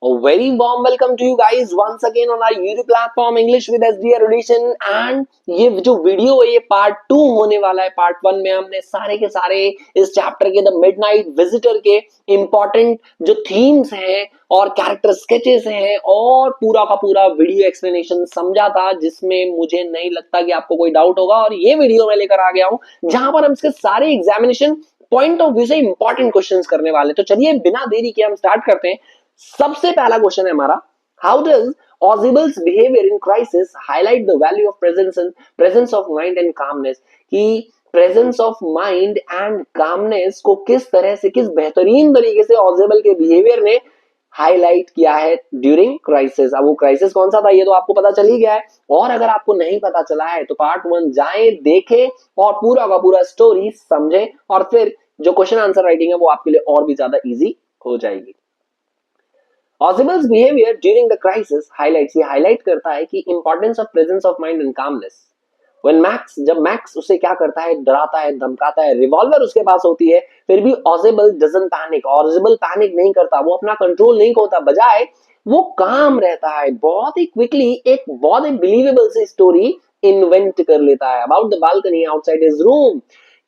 A very warm welcome to you guys once again on our YouTube platform English with SDR Erudition and ये जो video है ये part 2 होने वाला है। पार्ट 1 में हमने सारे के सारे इस चैप्टर के द मिडनाइट विजिटर के इंपॉर्टेंट जो थीम्स हैं और कैरेक्टर स्केचेस हैं और पूरा का पूरा वीडियो एक्सप्लेनेशन समझा था, जिसमें मुझे नहीं लगता कि आपको कोई डाउट होगा। और ये वीडियो मैं लेकर आ गया हूँ जहां पर हम इसके सारे एग्जामिनेशन पॉइंट ऑफ व्यू से इंपॉर्टेंट क्वेश्चंस करने वाले। तो चलिए बिना देरी के हम स्टार्ट करते हैं। सबसे पहला क्वेश्चन है हमारा, how does Ausable's behaviour in crisis highlight the value of presence of mind and calmness. कि presence of mind and calmness को किस तरह से, किस बेहतरीन तरीके से ऑजिबल के बिहेवियर ने हाईलाइट किया है ड्यूरिंग क्राइसिस। अब वो क्राइसिस कौन सा था ये तो आपको पता चल ही गया है, और अगर आपको नहीं पता चला है तो पार्ट 1 जाएं, देखें और पूरा का पूरा स्टोरी समझें, और फिर जो क्वेश्चन आंसर राइटिंग है वो आपके लिए और भी ज्यादा इजी हो जाएगी। Osibel's behavior during the crisis highlights, ये हाईलाइट करता है कि importance of presence of mind and calmness. When Max, जब मैक्स उसे क्या करता है, डराता है, धमकाता है, रिवॉल्वर उसके पास होती है, फिर भी ऑजिबल डजंट पैनिक। ऑजिबल पैनिक नहीं करता, वो अपना कंट्रोल नहीं खोता, बजाय वो काम रहता है। बहुत ही क्विकली एक बहुत ही बिलीवेबल सी स्टोरी इन्वेंट कर लेता है about the balcony outside his room.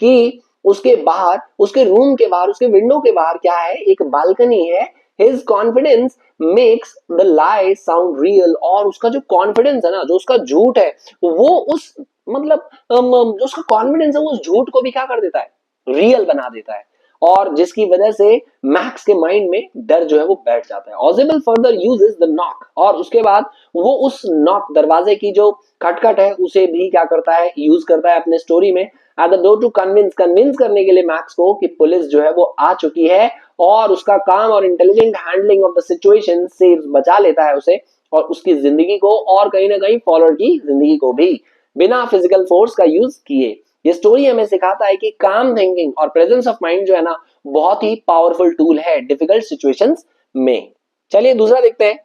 कि उसके बाहर, उसके रूम के बाहर, उसके विंडो के बाहर क्या है, एक बालकनी है। His confidence makes the lie sound real, और उसका जो कॉन्फिडेंस है ना, जो उसका झूठ है, वो उस मतलब जो उसका कॉन्फिडेंस है वो उस झूठ को भी क्या कर देता है, रियल बना देता है, और जिसकी वजह से मैक्स के माइंड में डर जो है वो बैठ जाता है। ऑजिबल फर्दर यूजेस द नॉक, और उसके बाद वो उस नॉक, दरवाजे की जो खटखट है, उसे भी क्या करता है, यूज करता है अपने स्टोरी में at the door to convince करने के लिए मैक्स को कि पुलिस जो है वो आ चुकी है, और उसका काम और intelligent handling of the situation से बचा लेता है उसे और उसकी जिंदगी को, और कहीं ना कहीं फॉलोअर की जिंदगी को भी, बिना फिजिकल फोर्स का यूज किए। ये स्टोरी हमें सिखाता है कि काम थिंकिंग और प्रेजेंस ऑफ माइंड जो है ना, बहुत ही पावरफुल टूल है डिफिकल्ट सिचुएशंस में। चलिए दूसरा देखते हैं।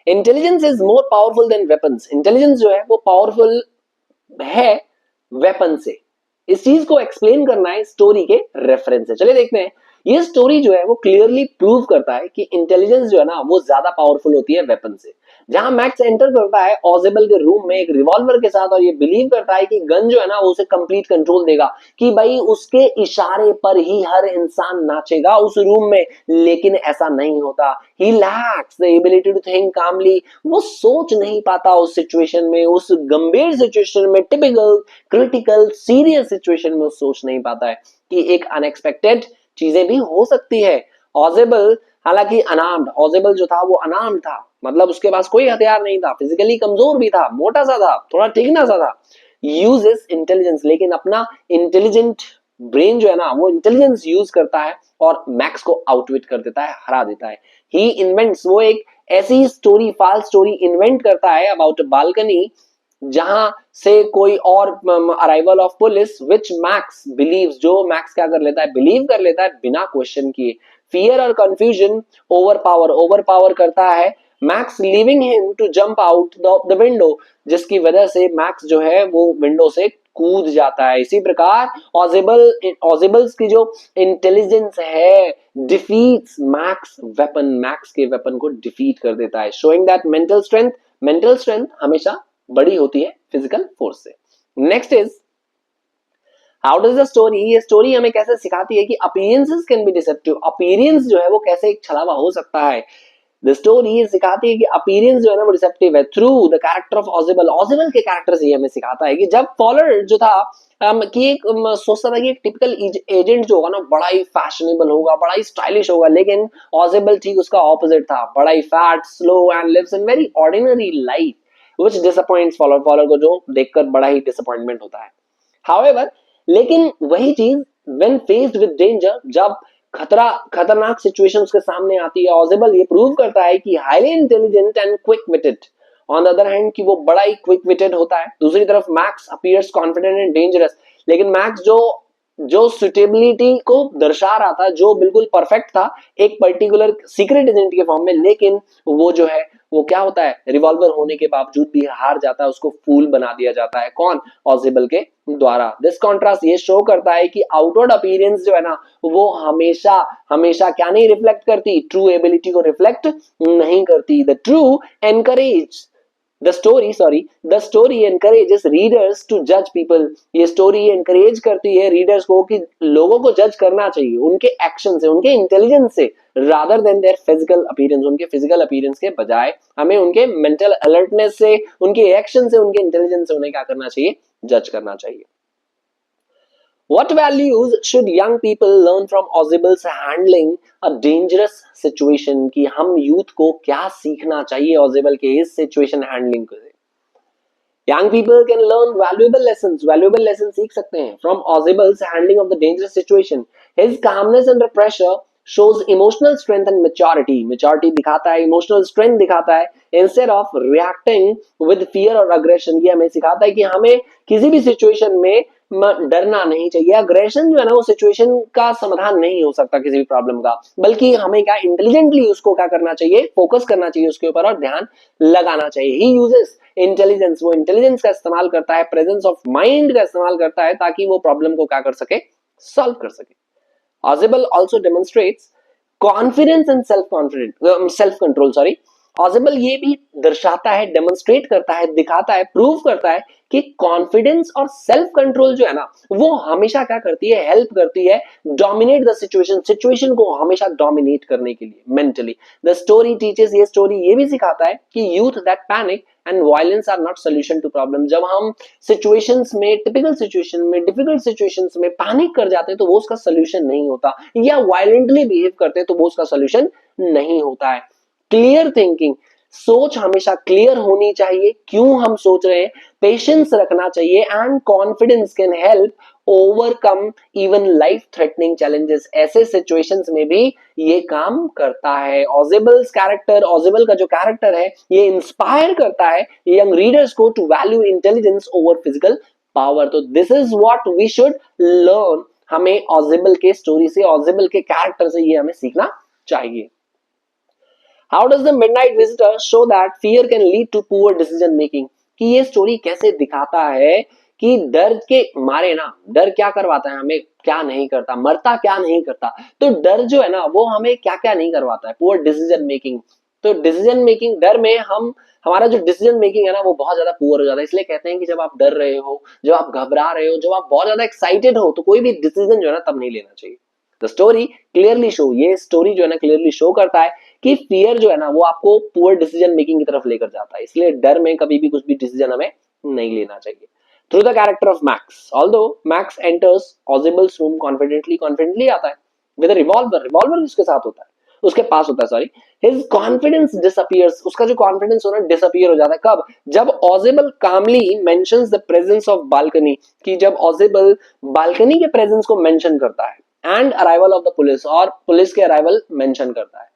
Intelligence is more powerful than weapons. Intelligence जो है वो पावरफुल है वेपन से। इस चीज को एक्सप्लेन करना है स्टोरी के रेफरेंस से। चलिए देखते हैं। ये स्टोरी जो है वो क्लियरली प्रूव करता है कि इंटेलिजेंस जो है ना वो ज्यादा पावरफुल होती है वेपन से। जहां मैक्स एंटर करता है ऑजिबल के रूम में एक रिवॉल्वर के साथ, और ये बिलीव करता है कि गन जो है ना वो उसे कंप्लीट कंट्रोल देगा, कि भाई उसके इशारे पर ही हर इंसान नाचेगा उस रूम में। लेकिन ऐसा नहीं होता। He lacks the ability to think calmly. वो सोच नहीं पाता उस सिचुएशन में, उस गंभीर सिचुएशन में, टिपिकल क्रिटिकल सीरियस सिचुएशन में वो सोच नहीं पाता है कि एक अनएक्सपेक्टेड चीजें भी हो सकती है। ऑजिबल हालांकि अनार्म्ड, ऑजिबल जो था वो अनार्म्ड था, मतलब उसके पास कोई हथियार नहीं था, फिजिकली कमजोर भी था, मोटा सा था, थोड़ा ठीकना सा था, यूजेस इंटेलिजेंस, लेकिन अपना इंटेलिजेंट ब्रेन जो है ना वो इंटेलिजेंस यूज करता है और मैक्स को आउटविट कर देता है, हरा देता है। ही इन्वेंट्स, वो एक ऐसी स्टोरी, फॉल्स स्टोरी इन्वेंट करता है अबाउट बालकनी, जहां से कोई और arrival of police, which Max believes, जो मैक्स क्या कर लेता है, बिलीव कर लेता है बिना क्वेश्चन किए। फियर और कंफ्यूजन ओवर पावर करता है Max, leaving him to jump out the window, जिसकी वजह से मैक्स जो है वो विंडो से कूद जाता है। इसी प्रकार ऑजिबल्स की जो इंटेलिजेंस है डिफीट्स मैक्स वेपन, मैक्स के वेपन को डिफीट कर देता है, शोइंग दैट मेंटल स्ट्रेंथ हमेशा बड़ी होती है फिजिकल फोर्स से। Next is how does the story, ये स्टोरी हमें कैसे सिखाती है कि appearances can be deceptive. Appearance जो है वो कैसे एक छलावा हो सकता है। द स्टोरी सिखाती है कि अपीयरेंस जो है ना वो डिसेप्टिव है थ्रू द कैरेक्टर ऑफ ऑजिबल। ऑजिबल के कैरेक्टर से ये हमें सिखाता है कि जब फॉलोअर जो था कि एक सोचता था कि एक टिपिकल एजेंट जो होगा ना बड़ा ही फैशनेबल होगा, बड़ा ही स्टाइलिश होगा, लेकिन ऑजिबल ठीक उसका ऑपोजिट था, बड़ा ही fat, slow and lives in very ordinary life which disappoints follower को, जो देखकर बड़ा ही डिसअपॉइंटमेंट होता है। However, लेकिन वही चीज when faced with danger, जब खतरनाक सिचुएशन उसके सामने आती है, ऑजिबल ये प्रूव करता है कि highly intelligent and quick witted. On the other hand कि वो बड़ा ही क्विक विटेड होता है। दूसरी तरफ max appears confident and dangerous, लेकिन मैक्स जो जो सुटेबिलिटी को दर्शा रहा था, जो बिल्कुल परफेक्ट था एक पर्टिकुलर सीक्रेट एजेंट के फॉर्म में, लेकिन वो जो है वो क्या होता है, रिवॉल्वर होने के बावजूद भी हार जाता है, उसको फूल बना दिया जाता है। कौन? ऑजिबल के द्वारा। दिस कॉन्ट्रास्ट ये शो करता है कि आउटवर्ड अपीयरेंस जो है ना वो हमेशा हमेशा क्या नहीं रिफ्लेक्ट करती, ट्रू एबिलिटी को रिफ्लेक्ट नहीं करती। The true encourage the story encourages readers to जज पीपल। ये स्टोरी एनकरेज करती है रीडर्स को कि लोगों को जज करना चाहिए उनके एक्शन से, उनके इंटेलिजेंस से, rather than their physical appearance. उनके फिजिकल अपीयरेंस के बजाय हमें उनके मेंटल अलर्टनेस से, उनके एक्शन से, उनके इंटेलिजेंस से उन्हें क्या करना चाहिए, जज करना चाहिए। What values should young people learn from Ozibel's handling a dangerous situation? कि हम यूथ को क्या सीखना चाहिए ऑजिबल के इस सिचुएशन हैंडलिंग से? Young people can learn valuable lessons सीख सकते हैं from Ozibel's handling of the dangerous situation. His calmness under pressure shows emotional strength and maturity दिखाता है, emotional strength दिखाता है, instead of reacting with fear or aggression। ये हमें सिखाता है कि हमें किसी भी सिचुएशन में डरना नहीं चाहिए। अग्रेशन जो है ना वो सिचुएशन का समाधान नहीं हो सकता किसी भी प्रॉब्लम का, बल्कि हमें क्या इंटेलिजेंटली उसको क्या करना चाहिए, फोकस करना चाहिए उसके ऊपर और ध्यान लगाना चाहिए। ही यूजेस इंटेलिजेंस, वो इंटेलिजेंस का इस्तेमाल करता है, प्रेजेंस ऑफ माइंड का इस्तेमाल करता है ताकि वो प्रॉब्लम को क्या कर सके, सॉल्व कर सके। Ausable also demonstrates confidence and self control Ausable ये भी दर्शाता है, डेमोन्स्ट्रेट करता है, दिखाता है, प्रूव करता है कि कॉन्फिडेंस और सेल्फ कंट्रोल जो है ना वो हमेशा क्या करती है, हेल्प करती है डोमिनेट द सिचुएशन को हमेशा डोमिनेट करने के लिए मेंटली। द स्टोरी टीचेस, ये स्टोरी ये भी सिखाता है कि youth that panic and violence are not solution to problem. जब हम सिचुएशंस में, टिपिकल सिचुएशन में, डिफिकल्ट सिचुएशंस में पैनिक कर जाते हैं तो वो उसका सोल्यूशन नहीं होता, या वायलेंटली बिहेव करते हैं तो वो उसका सोल्यूशन नहीं होता है। क्लियर थिंकिंग, सोच हमेशा क्लियर होनी चाहिए, क्यों हम सोच रहे हैं, पेशेंस रखना चाहिए, and confidence can help overcome even life threatening challenges. ऐसे सिचुएशंस में भी ये काम करता है। ऑजिबल्स कैरेक्टर, ऑजिबल का जो कैरेक्टर है ये इंस्पायर करता है यंग रीडर्स को to value intelligence over physical power. So this is what we should learn. हमें ऑजिबल के स्टोरी से, ऑजिबल के कैरेक्टर से ये हमें सीखना चाहिए। How does the Midnight Visitor show that fear can lead to poor decision making? कि ये स्टोरी कैसे दिखाता है कि डर के मारे ना, डर क्या करवाता है हमें, क्या नहीं करता, मरता क्या नहीं करता। तो डर जो है ना वो हमें क्या क्या नहीं करवाता है, पुअर डिसीजन मेकिंग। तो डिसीजन मेकिंग, डर में हम, हमारा जो डिसीजन मेकिंग है ना वो बहुत ज्यादा पुअर हो जाता है। इसलिए कहते हैं कि जब आप डर रहे हो, जब आप घबरा रहे हो, जब आप बहुत ज्यादा एक्साइटेड हो, तो कोई भी डिसीजन जो है ना तब नहीं लेना चाहिए। द स्टोरी क्लियरली शो, ये स्टोरी जो है ना क्लियरली शो करता है कि फियर जो है ना वो आपको पुअर डिसीजन मेकिंग की तरफ लेकर जाता है। इसलिए डर में कभी भी कुछ भी डिसीजन हमें नहीं लेना चाहिए। Through the character of Max, although Max enters Ausable's room confidently आता है विद रिवॉल्वर उसके साथ होता है, उसके पास होता है, सॉरी। हिज कॉन्फिडेंस डिसअपियर्स, उसका जो कॉन्फिडेंस होना डिसअपियर हो जाता है। कब? जब Ausable calmly mentions the presence of balcony, कि जब ऑजिबल बालकनी के प्रेजेंस को मेंशन करता है, and arrival of the police, और पुलिस के अराइवल मेंशन करता है।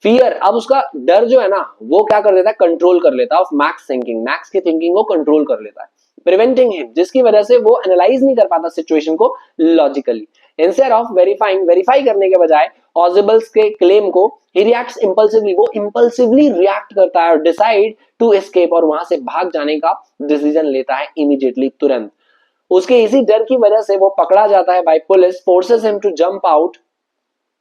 फियर, अब उसका डर जो है ना वो क्या कर देता है, कंट्रोल कर लेता है ऑफ मैक्स थिंकिंग, मैक्स की थिंकिंग को कंट्रोल कर लेता है, प्रिवेंटिंग हिम, जिसकी वजह से वो एनालाइज नहीं कर पाता सिचुएशन को लॉजिकली। इंस्टेड ऑफ वेरीफाई करने के बजाय ऑजिबल्स के क्लेम को, ही रिएक्ट्स इंपल्सिवली, वो इंपल्सिवली रिएक्ट करता है और डिसाइड टू एस्केप, और वहां से भाग जाने का डिसीजन लेता है इमीडिएटली, तुरंत। उसके इसी डर की वजह से वो पकड़ा जाता है by police, forces him to jump out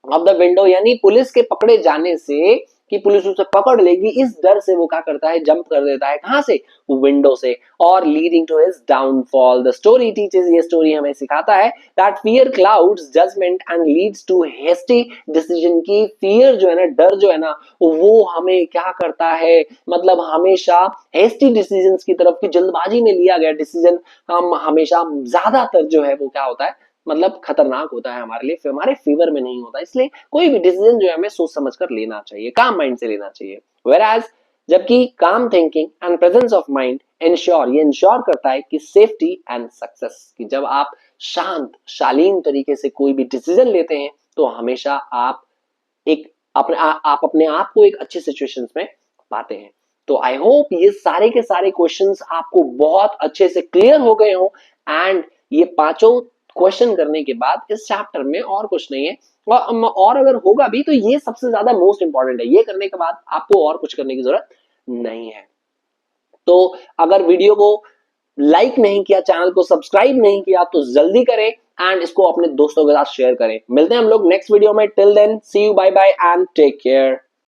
of the window, यानी पुलिस के पकड़े जाने से, कि पुलिस उसे पकड़ लेगी, इस डर से वो क्या करता है, जंप कर देता है। कहां से? विंडो से, और leading to his downfall. The story teaches, ये स्टोरी हमें सिखाता है that fear clouds judgement and leads to hasty decision. की फियर जो है ना, डर जो है ना वो हमें क्या करता है, मतलब हमेशा हेस्टी डिसीजंस की तरफ, की जल्दबाजी में लिया गया डिसीजन हम हमेशा ज्यादातर जो है वो क्या होता है, मतलब खतरनाक होता है हमारे लिए, हमारे फेवर में नहीं होता। इसलिए कोई भी डिसीजन जो है हमें सोच समझ कर लेना चाहिए, काम माइंड से लेना चाहिए। वेयरएज जबकि काम thinking and presence of mind ये इंश्योर करता है कि सेफ्टी एंड सक्सेस, कि जब आप शांत शालीन तरीके से कोई भी डिसीजन लेते हैं तो हमेशा आप एक अपने आप को एक अच्छी सिचुएशंस में पाते हैं। तो आई होप ये सारे के सारे क्वेश्चंस आपको बहुत अच्छे से क्लियर हो गए हो, एंड ये पांचों क्वेश्चन करने के बाद इस चैप्टर में और कुछ नहीं है, और अगर होगा भी तो ये सबसे ज्यादा मोस्ट इंपॉर्टेंट है। ये करने के बाद आपको और कुछ करने की जरूरत नहीं है। तो अगर वीडियो को लाइक नहीं किया, चैनल को सब्सक्राइब नहीं किया तो जल्दी करें एंड इसको अपने दोस्तों के साथ शेयर करें। मिलते हैं हम लोग नेक्स्ट वीडियो में। Till then see you, bye bye and take care.